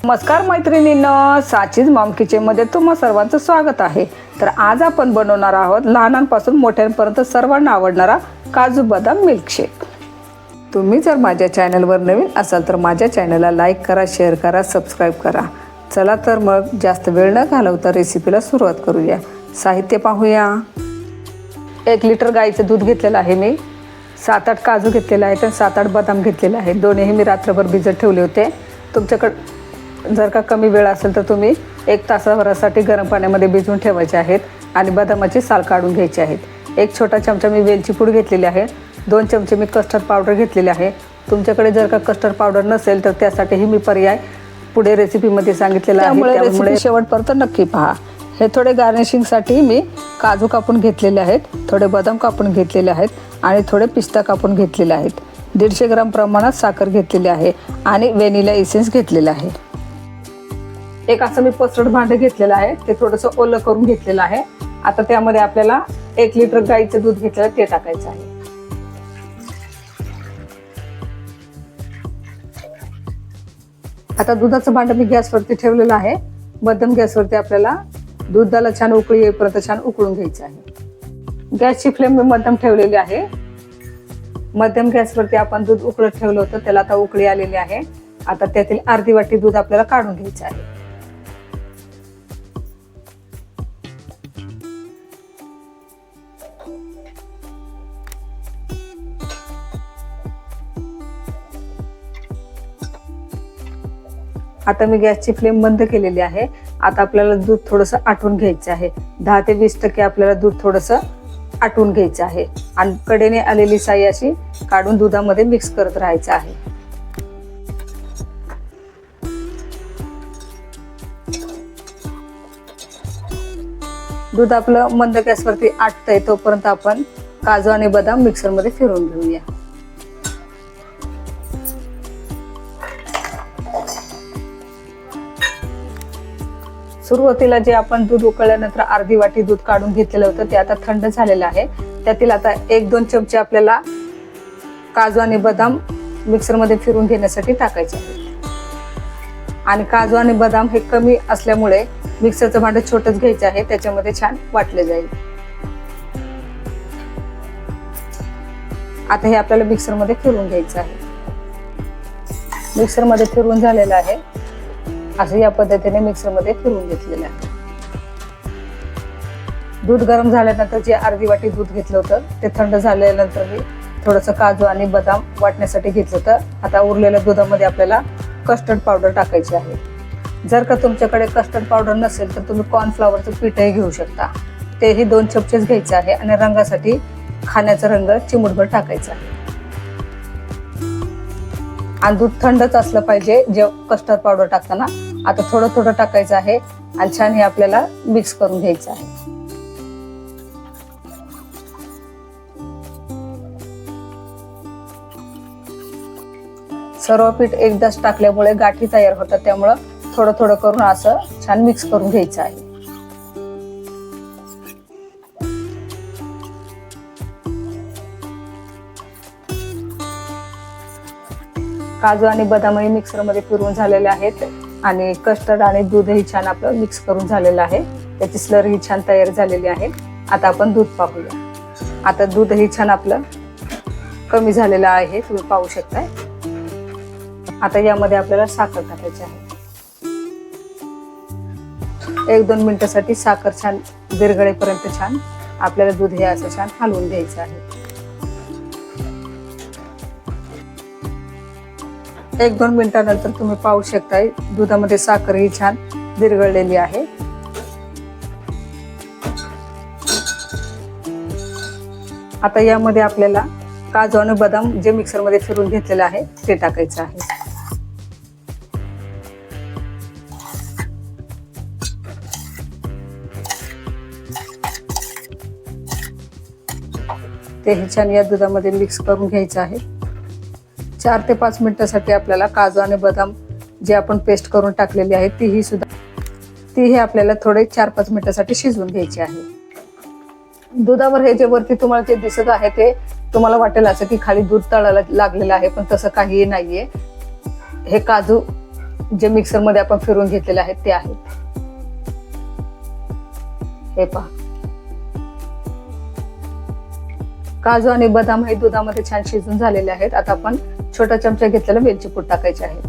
नमस्कार मैत्रिणींनो, साचीज मॉम किचनमध्ये तुम्हा सर्वांचं स्वागत आहे। तर आज आपण बनवणार आहोत लहानांपासून मोठ्यांपर्यंत सर्वांना आवडणारा काजू बदाम मिल्कशेक। तुम्ही जर माझ्या चॅनलवर नवीन असाल तर माझ्या चॅनलला लाईक करा, शेअर करा, सबस्क्राईब करा। चला तर मग जास्त वेळ न घालवता रेसिपीला सुरुवात करूया। साहित्य पाहूया। 1 लिटर गाईचं दूध घेतलेलं आहे मी, 7-8 काजू घेतलेले आहेत आणि 7-8 बदाम घेतलेले आहेत। दोन्हीही मी रात्रभर भिजत ठेवले होते। तुमच्याकडे जर का कमी वेळ असेल तर तुम्ही 1 तासाभरासाठी गरम पाण्यामध्ये भिजवून ठेवायचे आहेत आणि बदामाची साल काढून घ्यायची आहेत। 1 छोटा चमचा मी वेलची पूड घेतलेली आहे। 2 चमचे मी कस्टर्ड पावडर घेतलेले आहे। तुमच्याकडे जर का कस्टर्ड पावडर नसेल तर त्यासाठीही मी पर्याय पुढे रेसिपीमध्ये सांगितलेला आहे, त्यामुळे शेवटपर्यंत नक्की पहा। हे थोडे गार्निशिंगसाठी मी काजू कापून घेतलेले आहेत, थोडे बदाम कापून घेतलेले आहेत आणि थोडे पिस्ता कापून घेतलेले आहेत। 150 ग्राम प्रमाणात साखर घेतलेली आहे आणि व्हॅनिला एसेन्स घेतलेला आहे। एक असं मी पसरट भांडं घेतलेलं आहे, ते थोडंसं ओलं करून घेतलेलं आहे। आता त्यामध्ये आपल्याला 1 लिटर गाईचं दूध घेतलेलं ते टाकायचं आहे। आता दुधाचं भांडं मी गॅसवरती ठेवलेलं आहे। मध्यम गॅसवरती आपल्याला दुधाला छान उकळी येईपर्यंत छान उकळून घ्यायचं आहे। गॅसची फ्लेम मी मध्यम ठेवलेली आहे। मध्यम गॅसवरती आपण दूध उकळत ठेवलं होतं, त्याला आता उकळी आलेली आहे। आता त्यातील अर्धी वाटी दूध आपल्याला काढून घ्यायचं आहे। आता मी गॅसची फ्लेम बंद केलेली आहे। आता आपल्याला दूध थोडंसं आटवून घ्यायचं आहे। 10 ते 20% आपल्याला दूध थोडंसं आटवून घ्यायचं आहे आणि कडेने आलेली साई अशी काढून दुधामध्ये मिक्स करत राहायचं आहे। दूध आपलं मंद गॅसवरती आटतंय तोपर्यंत आपण काजू आणि बदाम मिक्सरमध्ये फिरवून घेऊया। सुरुवातीला जे आपण दूध उकळल्यानंतर अर्धी वाटी दूध काढून घेतलेलं होतं ते आता थंड झालेलं आहे। त्यातील आता 1-2 चमचे आपल्याला काजू आणि बदाम मिक्सरमध्ये फिरवून घेण्यासाठी टाकायचे आहेत। आणि काजू आणि बदाम हे कमी असल्यामुळे मिक्सरचं भांडं छोटंच घ्यायचं आहे, त्याच्यामध्ये छान वाटले जाईल। आता हे आपल्याला मिक्सरमध्ये फिरवून घ्यायचं आहे। मिक्सरमध्ये फिरवून झालेलं आहे, असं या पद्धतीने मिक्सरमध्ये फिरवून घेतलेलं आहे। दूध गरम झाल्यानंतर जे अर्धी वाटी दूध घेतलं होतं ते थंड झाल्यानंतर मी थोडंसं काजू आणि बदाम वाटण्यासाठी घेतलं होतं। आता उरलेल्या दुधामध्ये आपल्याला कस्टर्ड पावडर टाकायची आहे। जर का तुमच्याकडे कस्टर्ड पावडर नसेल तर तुम्ही कॉर्नफ्लॉवरचं पीठही घेऊ शकता, तेही 2 चमचेच घ्यायचं आहे आणि रंगासाठी खाण्याचा रंग चिमूटभर टाकायचा आहे। आणि दूध थंडच असलं पाहिजे जे कस्टर्ड पावडर टाकताना। आता थोडं थोडं टाकायचं आहे आणि छान हे आपल्याला मिक्स करून घ्यायचं आहे। सर्व पीठ एकदाच टाकल्यामुळे गाठी तयार होतात, त्यामुळं थोडं थोडं करून असं छान मिक्स करून घ्यायचं आहे। काजू आणि बदामही मिक्सरमध्ये फिरवून झालेले आहेत आणि कस्टर्ड आणि दूधही छान आपलं मिक्स करून झालेलं आहे। त्याची स्लरी छान तयार झालेली आहे। आता आपण दूध पाहूया। आता दूधही छान आपलं कमी झालेलं आहे, तुम्ही पाहू शकताय। आता यामध्ये आपल्याला साखर टाकायची आहे। 1-2 मिनिटासाठी साखर छान विरघळेपर्यंत छान आपल्याला दूध हे असं छान हलवून घ्यायचं आहे। 1-2 मिनिटांनंतर तुम्ही पाहू शकताय दुधामध्ये साखर ही छान विरघळलेली आहे। आता यामध्ये आपल्याला काजू आणि बदाम जे मिक्सरमध्ये फिरवून घेतलेले आहे ते टाकायचं आहे। तेही छान या दुधामध्ये मिक्स करून घ्यायचं आहे। 4 ते 5 मिनिटांसाठी आपल्याला काजू आणि बदाम जे आपण पेस्ट करून टाकलेली आहे तीही आपल्याला थोडे 4-5 मिनिटांसाठी शिजवून घ्यायची आहे। दुधावर हे जे वरती तुम्हाला जे दिसत आहे ते तुम्हाला वाटेल असं की खाली दूध तळायला लागलेलं आहे, पण तसं काहीही नाहीये। हे काजू जे मिक्सर मध्ये आपण फिरून घेतलेले आहेत ते आहेत. हे पहा, काजू आणि बदाम हे दुधामध्ये छान शिजून झालेले आहेत. आता आपण छोटा चमचा घेतलेला वेलची पूड टाकायची आहे.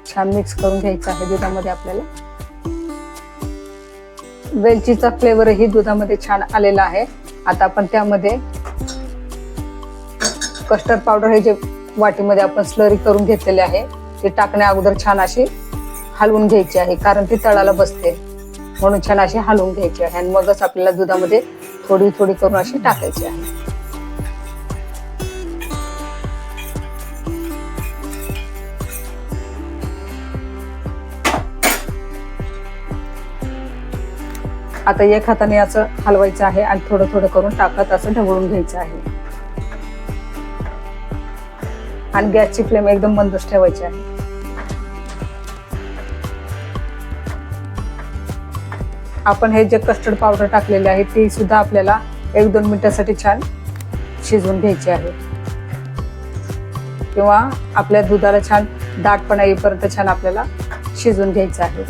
छान मिक्स करून घ्यायचं आहे दुधामध्ये. आपल्याला वेलचीचा फ्लेवर ही दुधामध्ये छान आलेला आहे. आता आपण त्यामध्ये कस्टर्ड पावडर हे जे वाटीमध्ये आपण स्लरी करून घेतलेले आहे ते टाकण्या अगोदर छान अशी हलवून घ्यायची आहे, कारण ती तळाला बसते म्हणून छान अशी हलवून घ्यायची आहे. आणि मगच आपल्याला दुधामध्ये थोडी थोडी करून अशी टाकायची आहे. आता एक हाताने असं हलवायचं आहे आणि थोडं थोडं करून टाकत असं ढवळून घ्यायचं आहे. आणि गॅसची फ्लेम एकदम मंदच ठेवायची आहे. आपण हे जे कस्टर्ड पावडर टाकलेले आहे ती सुद्धा आपल्याला 1-2 मिनिटासाठी छान शिजवून घ्यायची आहे, किंवा आपल्या दुधाला छान दाटपणा येईपर्यंत छान आपल्याला शिजवून घ्यायचं आहे.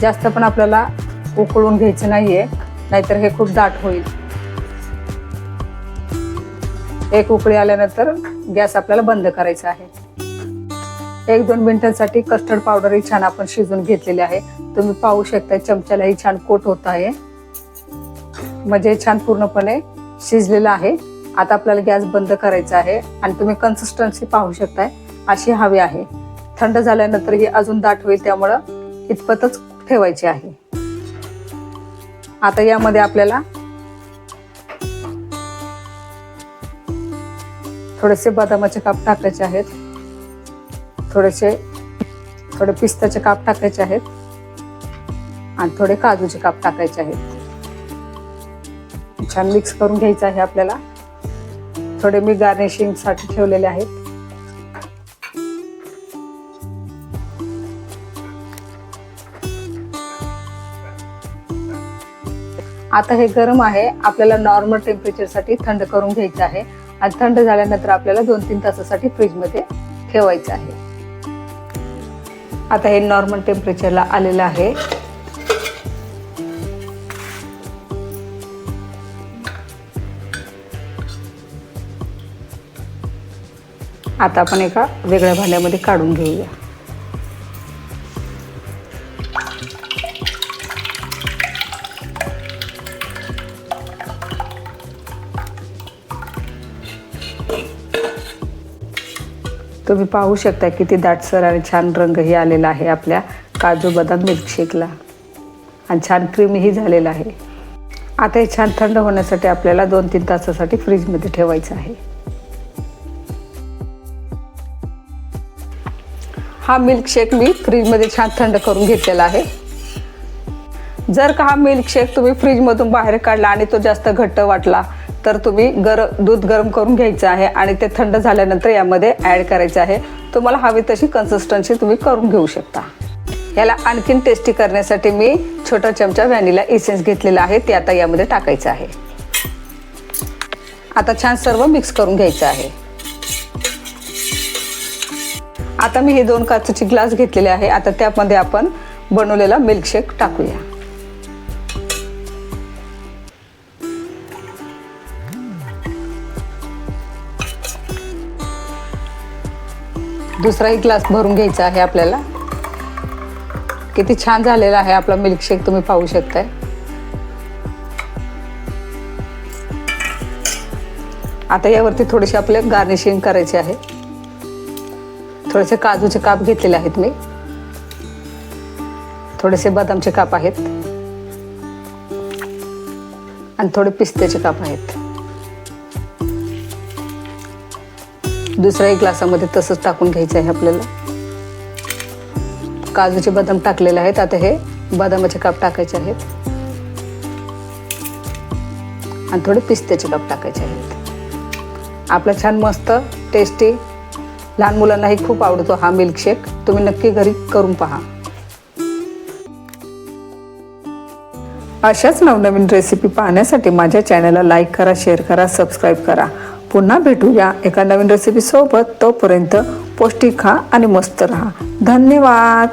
जास्त पण आपल्याला उकळून घ्यायचं नाहीये, नाहीतर हे खूप दाट होईल. एक उकळी आल्यानंतर गॅस आपल्याला बंद करायचा आहे. 1-2 मिनिटांसाठी कस्टर्ड पावडर ही छान आपण शिजवून घेतलेली आहे. तुम्ही पाहू शकता चमच्यालाही छान कोट होत आहे, म्हणजे छान पूर्णपणे शिजलेलं आहे. आता आपल्याला गॅस बंद करायचा आहे आणि तुम्ही कन्सिस्टन्सी पाहू शकताय अशी हवी आहे. थंड झाल्यानंतर ही अजून दाट होईल, त्यामुळं इतपतच ठेवायची आहे. आता यामध्ये आपल्याला थोडेसे बदामाचे काप टाकायचे आहेत, थोडे पिस्ताचे काप टाकायचे आहेत आणि थोडे काजूचे काप टाकायचे आहेत. छान मिक्स करून घ्यायचं आहे आपल्याला. थोडे मी गार्निशिंग साठी ठेवलेले आहेत. आता हे गरम आहे, आपल्याला नॉर्मल टेम्परेचर साठी थंड करून घ्यायचं आहे. आणि थंड झाल्यानंतर आपल्याला 2-3 तासासाठी फ्रीज मध्ये ठेवायचं आहे. आता हे नॉर्मल टेम्परेचरला आलेलं आहे. आता आपण एका वेगळ्या भांड्यामध्ये काढून घेऊया. तुम्ही पाहू शकता किती दाटसर आणि छान रंगही आलेला आहे आपल्या काजू बदाम मिल्कशेकला, आणि छान क्रीमीही झालेला आहे. आता हे छान थंड होण्यासाठी आपल्याला 2-3 तासासाठी फ्रीजमध्ये ठेवायचं आहे. हा मिल्कशेक मी फ्रीजमध्ये छान थंड करून घेतलेला आहे. जर का हा मिल्कशेक तुम्ही फ्रीजमधून बाहेर काढला आणि तो जास्त घट्ट वाटला तर तुम्ही दूध गरम करून घ्यायचं आहे आणि ते थंड झाल्यानंतर यामध्ये ॲड करायचं आहे. तुम्हाला हवी तशी कन्सिस्टन्सी तुम्ही करून घेऊ शकता. याला आणखीन टेस्टी करण्यासाठी मी छोटा चमचा व्हॅनिला इसेन्स घेतलेला आहे, ते आता यामध्ये टाकायचं आहे. आता छान सर्व मिक्स करून घ्यायचं आहे. आता मी हे 2 काचेचे ग्लास घेतलेले आहे. आता त्यामध्ये आपण बनवलेला मिल्कशेक टाकूया. दुसराही ग्लास भरून घ्यायचा आहे आपल्याला. किती छान झालेला आहे आपला मिल्कशेक, तुम्ही पाहू शकताय. आता यावरती थोडीशी आपल्याला गार्निशिंग करायची आहे. थोडेसे काजूचे काप घेतलेले आहेत मी, थोडेसे बदामचे काप आहेत आणि थोडे पिस्त्याचे काप आहेत. दुसऱ्याही ग्लासामध्ये तसंच टाकून घ्यायचं आहे आपल्याला. काजूचे बदाम टाकलेले आहेत. आता हे बदामाचे काप टाकायचे आहेत आणि थोडे पिस्त्याचे काप टाकायचे आहेत. आपला छान मस्त टेस्टी, लहान मुलांनाही खूप आवडतो हा मिल्कशेक. तुम्ही नक्की घरी करून पहा. अशाच नवनवीन रेसिपी पाहण्यासाठी माझ्या चॅनलला लाईक करा, शेअर करा, सबस्क्राईब करा. पुन्हा भेटूया एका नवीन रेसिपी सोबत. तोपर्यंत पौष्टिक खा आणि मस्त राहा. धन्यवाद.